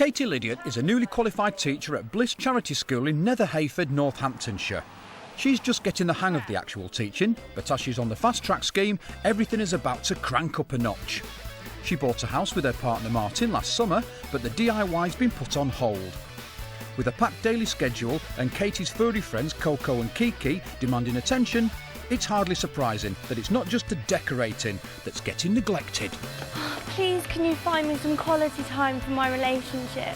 Katie Lydiot is a newly qualified teacher at Bliss Charity School in Netherhayford, Northamptonshire. She's just getting the hang of the actual teaching, but as she's on the fast track scheme, everything is about to crank up a notch. She bought a house with her partner Martin last summer, but the DIY's been put on hold. With a packed daily schedule and Katie's furry friends Coco and Kiki demanding attention, it's hardly surprising that it's not just the decorating that's getting neglected. Please, can you find me some quality time for my relationship?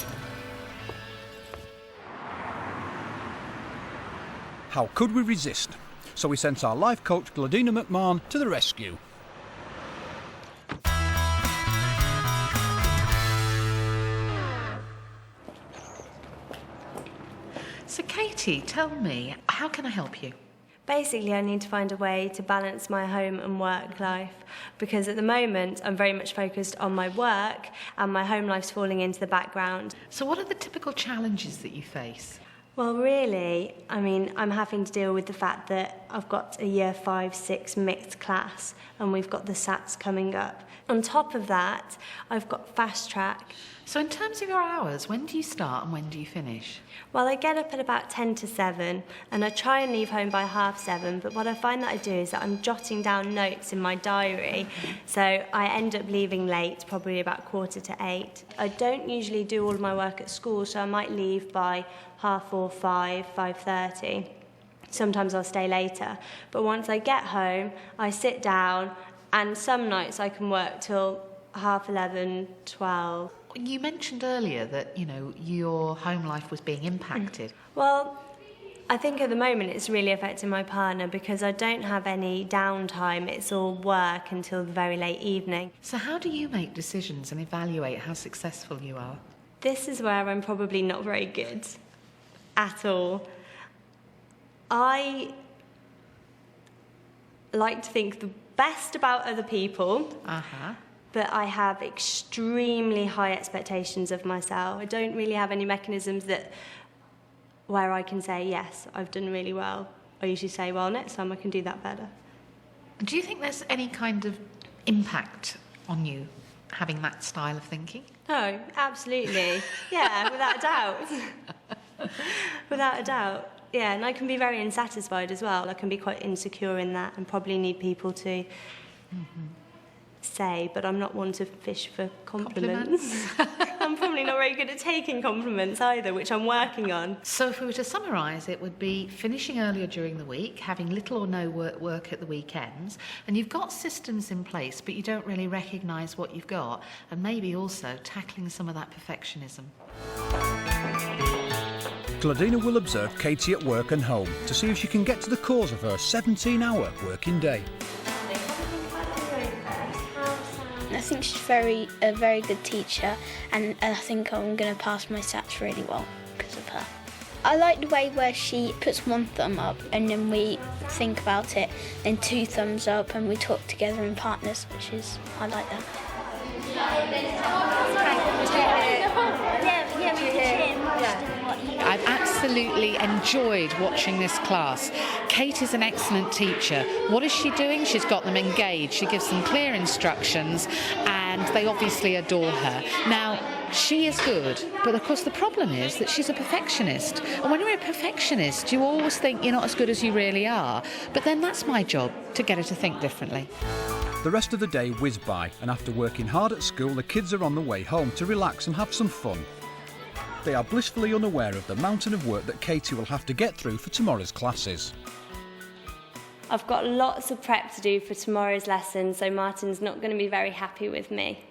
How could we resist? So we sent our life coach Gladina McMahon to the rescue. So Katie, tell me, how can I help you? Basically, I need to find a way to balance my home and work life, because at the moment I'm very much focused on my work and my home life's falling into the background. So what are the typical challenges that you face? Well, really, I'm having to deal with the fact that I've got a year 5-6 mixed class and we've got the SATs coming up. On top of that, I've got fast track. So in terms of your hours, when do you start and when do you finish? Well, I get up at about 10 to 7 and I try and leave home by 7:30, but what I find that I do is that I'm jotting down notes in my diary, so I end up leaving late, probably about 7:45. I don't usually do all of my work at school, so I might leave by 4:30, 5:30. Sometimes I'll stay later, but once I get home, I sit down, and some nights I can work till 11:30, 12. You mentioned earlier that, your home life was being impacted. Well, I think at the moment it's really affecting my partner because I don't have any downtime. It's all work until the very late evening. So how do you make decisions and evaluate how successful you are? This is where I'm probably not very good at all. I like to think the best about other people. But I have extremely high expectations of myself. I don't really have any mechanisms where I can say, yes, I've done really well. I usually say, well, next time I can do that better. Do you think there's any kind of impact on you having that style of thinking? Oh, absolutely. Yeah, without a doubt. Without a doubt. Yeah, and I can be very unsatisfied as well. I can be quite insecure in that and probably need people to... say, but I'm not one to fish for compliments. I'm probably not very good at taking compliments either, which I'm working on. So if we were to summarise, it would be finishing earlier during the week, having little or no work at the weekends, and you've got systems in place, but you don't really recognise what you've got, and maybe also tackling some of that perfectionism. Gladina will observe Katie at work and home to see if she can get to the cause of her 17-hour working day. I think she's a very good teacher, and I think I'm going to pass my SATs really well because of her. I like the way where she puts one thumb up and then we think about it, then 2 thumbs up and we talk together in partners, I like that. I've absolutely enjoyed watching this class. Kate is an excellent teacher. What is she doing? She's got them engaged. She gives them clear instructions and they obviously adore her. Now, she is good, but of course the problem is that she's a perfectionist. And when you're a perfectionist, you always think you're not as good as you really are. But then that's my job, to get her to think differently. The rest of the day whizzed by, and after working hard at school, the kids are on the way home to relax and have some fun. They are blissfully unaware of the mountain of work that Katie will have to get through for tomorrow's classes. I've got lots of prep to do for tomorrow's lesson, so Martin's not going to be very happy with me.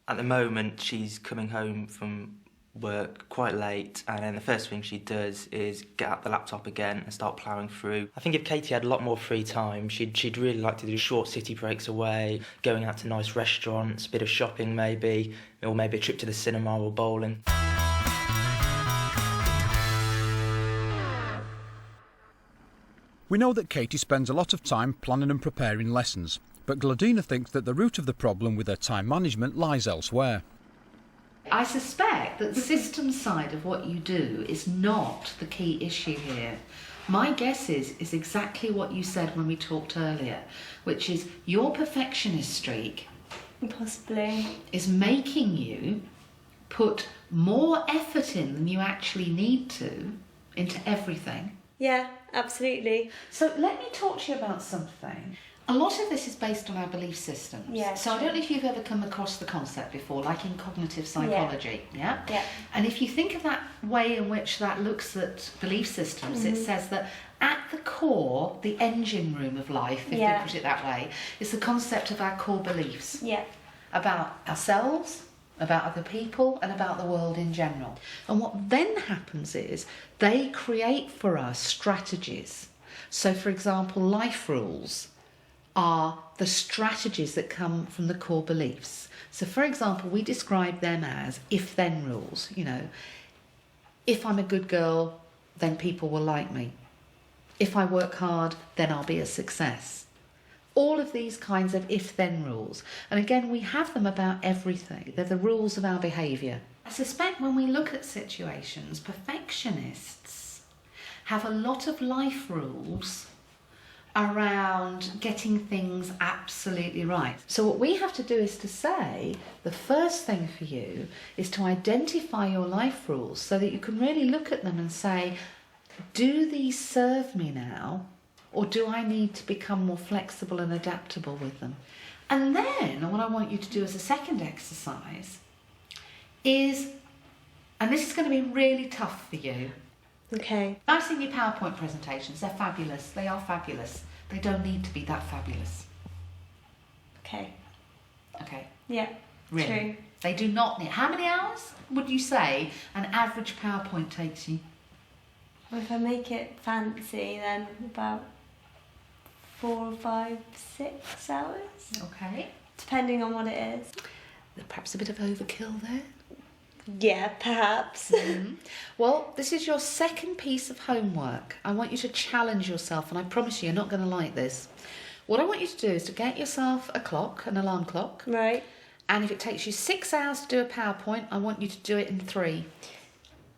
At the moment, she's coming home from work quite late, and then the first thing she does is get out the laptop again and start ploughing through. I think if Katie had a lot more free time, she'd really like to do short city breaks away, going out to nice restaurants, a bit of shopping maybe, or maybe a trip to the cinema or bowling. We know that Katie spends a lot of time planning and preparing lessons, but Gladina thinks that the root of the problem with her time management lies elsewhere. I suspect that the system side of what you do is not the key issue here. My guess is exactly what you said when we talked earlier, which is your perfectionist streak Possibly. is making you put more effort in than you actually need to into everything. Yeah, absolutely. So let me talk to you about something. A lot of this is based on our belief systems. Yeah, so I don't know if you've ever come across the concept before, like in cognitive psychology. Yeah. Yeah. And if you think of that way in which that looks at belief systems, it says that at the core, the engine room of life, if we put it that way, is the concept of our core beliefs. Yeah. About ourselves, about other people, and about the world in general. And what then happens is they create for us strategies. So, for example, life rules are the strategies that come from the core beliefs. So, for example, we describe them as if-then rules. You know, if I'm a good girl, then people will like me. If I work hard, then I'll be a success. All of these kinds of if-then rules. And again, we have them about everything. They're the rules of our behaviour. I suspect when we look at situations, perfectionists have a lot of life rules around getting things absolutely right. So what we have to do is to say, the first thing for you is to identify your life rules so that you can really look at them and say, do these serve me now? Or do I need to become more flexible and adaptable with them? And then what I want you to do as a second exercise is, and this is going to be really tough for you. Okay. I've seen your PowerPoint presentations. They're fabulous. They are fabulous. They don't need to be that fabulous. Okay. Okay. Yeah. Really? True. They do not need. How many hours would you say an average PowerPoint takes you? Well, if I make it fancy, then about 4, 5, 6 hours, Okay. depending on what it is. Perhaps a bit of overkill there. Yeah, perhaps. Well, this is your second piece of homework. I want you to challenge yourself, and I promise you're not going to like this. What I want you to do is to get yourself a clock, an alarm clock. Right. And if it takes you 6 hours to do a PowerPoint, I want you to do it in 3.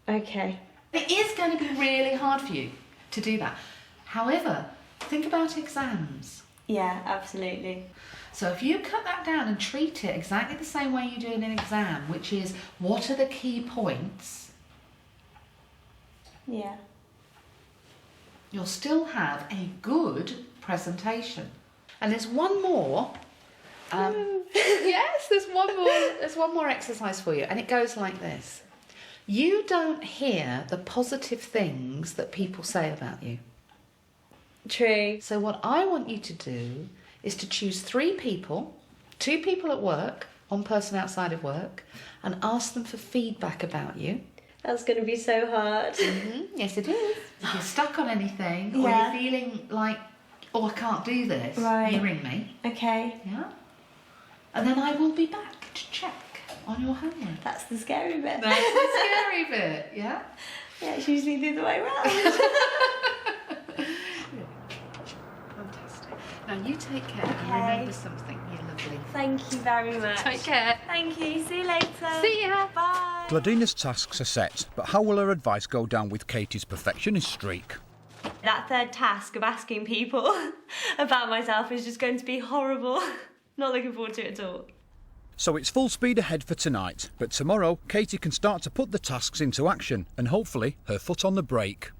Okay. It is going to be really hard for you to do that. However, think about exams. Yeah, absolutely. So if you cut that down and treat it exactly the same way you do in an exam, which is what are the key points, Yeah. you'll still have a good presentation. And there's one more. Yes, there's one more exercise for you, and it goes like this. You don't hear the positive things that people say about you. True. So what I want you to do is to choose 3 people, 2 people at work, 1 person outside of work, and ask them for feedback about you. That's going to be so hard. Yes, it is. If you're stuck on anything, or Yeah. you're feeling like, oh, I can't do this, Right. you ring me. Okay. Yeah? And then I will be back to check on your homework. That's the scary bit. That's the scary bit, yeah? Yeah, it's usually the other way around. Fantastic. Now you take care and Okay. remember something. You're lovely. Thank you very much. Take care. Thank you. See you later. See ya. Bye. Gladina's tasks are set, but how will her advice go down with Katie's perfectionist streak? That third task of asking people about myself is just going to be horrible. Not looking forward to it at all. So it's full speed ahead for tonight, but tomorrow Katie can start to put the tasks into action and hopefully her foot on the brake.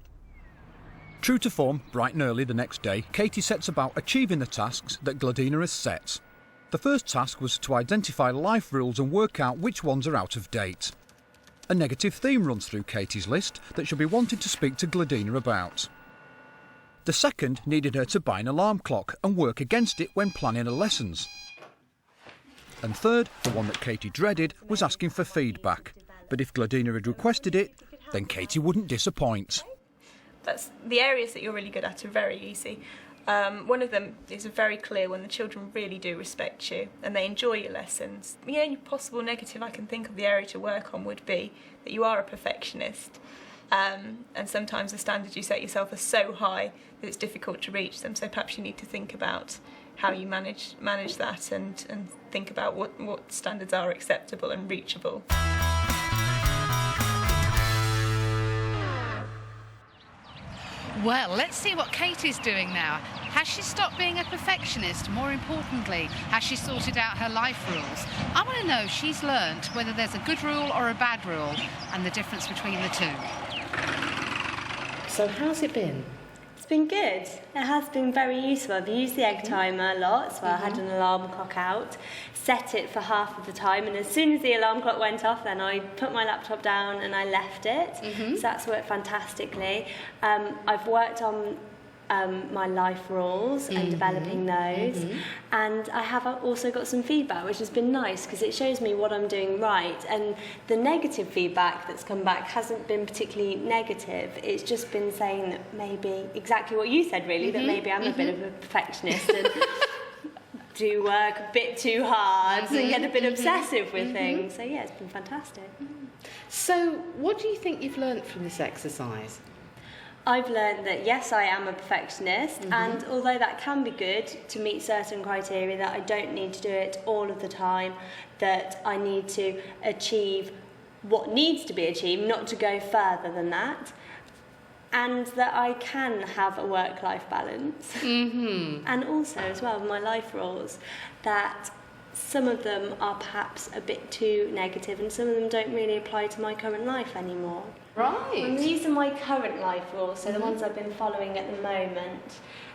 True to form, bright and early the next day, Katie sets about achieving the tasks that Gladina has set. The first task was to identify life rules and work out which ones are out of date. A negative theme runs through Katie's list that she'll be wanting to speak to Gladina about. The second needed her to buy an alarm clock and work against it when planning her lessons. And third, the one that Katie dreaded, was asking for feedback. But if Gladina had requested it, then Katie wouldn't disappoint. That's the areas that you're really good at are very easy. One of them is very clear when the children really do respect you and they enjoy your lessons. The only possible negative I can think of the area to work on would be that you are a perfectionist. And sometimes the standards you set yourself are so high that it's difficult to reach them. So perhaps you need to think about how you manage that and think about what standards are acceptable and reachable. Well, let's see what Katie's doing now. Has she stopped being a perfectionist? More importantly, has she sorted out her life rules? I want to know if she's learnt whether there's a good rule or a bad rule and the difference between the two. So how's it been? It's been good. It has been very useful. I've used the egg timer a lot, so I had an alarm clock out, set it for half of the time, and as soon as the alarm clock went off, then I put my laptop down and I left it. So that's worked fantastically. I've worked on my life rules and developing those, and I have also got some feedback, which has been nice because it shows me what I'm doing right, and the negative feedback that's come back hasn't been particularly negative. It's just been saying that maybe exactly what you said, really, that maybe I'm a bit of a perfectionist and do work a bit too hard and get a bit obsessive with things. So yeah, it's been fantastic. So what do you think you've learnt from this exercise? I've learned that yes, I am a perfectionist, and although that can be good to meet certain criteria, that I don't need to do it all of the time, that I need to achieve what needs to be achieved, not to go further than that, and that I can have a work-life balance. And also as well, my life rules, that some of them are perhaps a bit too negative and some of them don't really apply to my current life anymore. Right. And these are my current life rules, so the ones I've been following at the moment.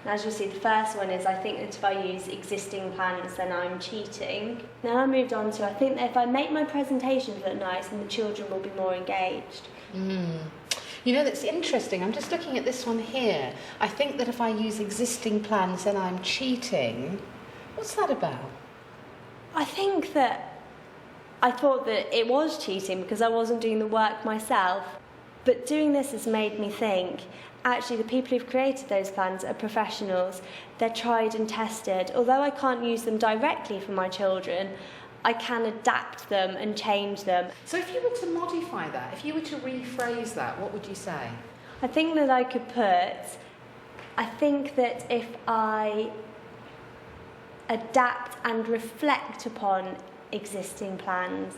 And as you'll see, the first one is I think that if I use existing plans, then I'm cheating. Then I moved on to I think that if I make my presentations look nice, then the children will be more engaged. You know, that's interesting. I'm just looking at this one here. I think that if I use existing plans, then I'm cheating. What's that about? I think that I thought that it was cheating because I wasn't doing the work myself. But doing this has made me think, actually the people who've created those plans are professionals. They're tried and tested. Although I can't use them directly for my children, I can adapt them and change them. So if you were to modify that, if you were to rephrase that, what would you say? I think that I could put, I think that if I adapt and reflect upon existing plans,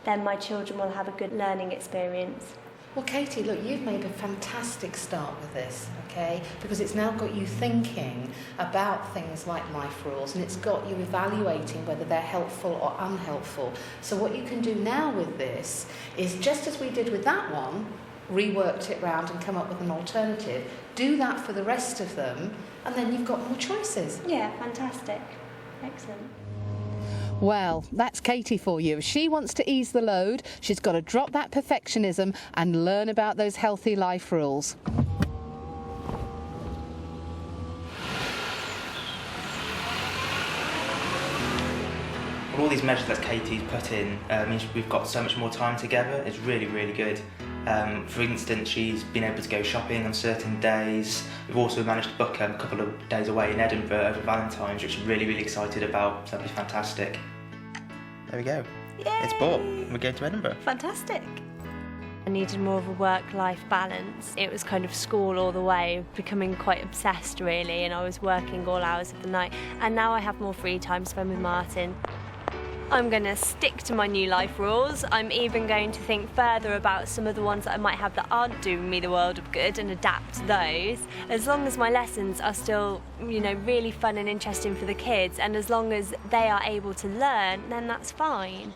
then my children will have a good learning experience. Well, Katie, look, you've made a fantastic start with this, okay? Because it's now got you thinking about things like life rules, and it's got you evaluating whether they're helpful or unhelpful. So what you can do now with this is, just as we did with that one, reworked it round and come up with an alternative, do that for the rest of them, and then you've got more choices. Yeah, fantastic. Excellent. Well, that's Katie for you. If she wants to ease the load, she's got to drop that perfectionism and learn about those healthy life rules. All these measures that Katie's put in means we've got so much more time together. It's really, really good. For instance, she's been able to go shopping on certain days. We've also managed to book a couple of days away in Edinburgh over Valentine's, which I'm really, really excited about. So that'll be fantastic. There we go. Yay! It's bought. We're going to Edinburgh. Fantastic. I needed more of a work-life balance. It was kind of school all the way, becoming quite obsessed really, and I was working all hours of the night. And now I have more free time to spend with Martin. I'm going to stick to my new life rules. I'm even going to think further about some of the ones that I might have that aren't doing me the world of good and adapt to those. As long as my lessons are still, you know, really fun and interesting for the kids, and as long as they are able to learn, then that's fine.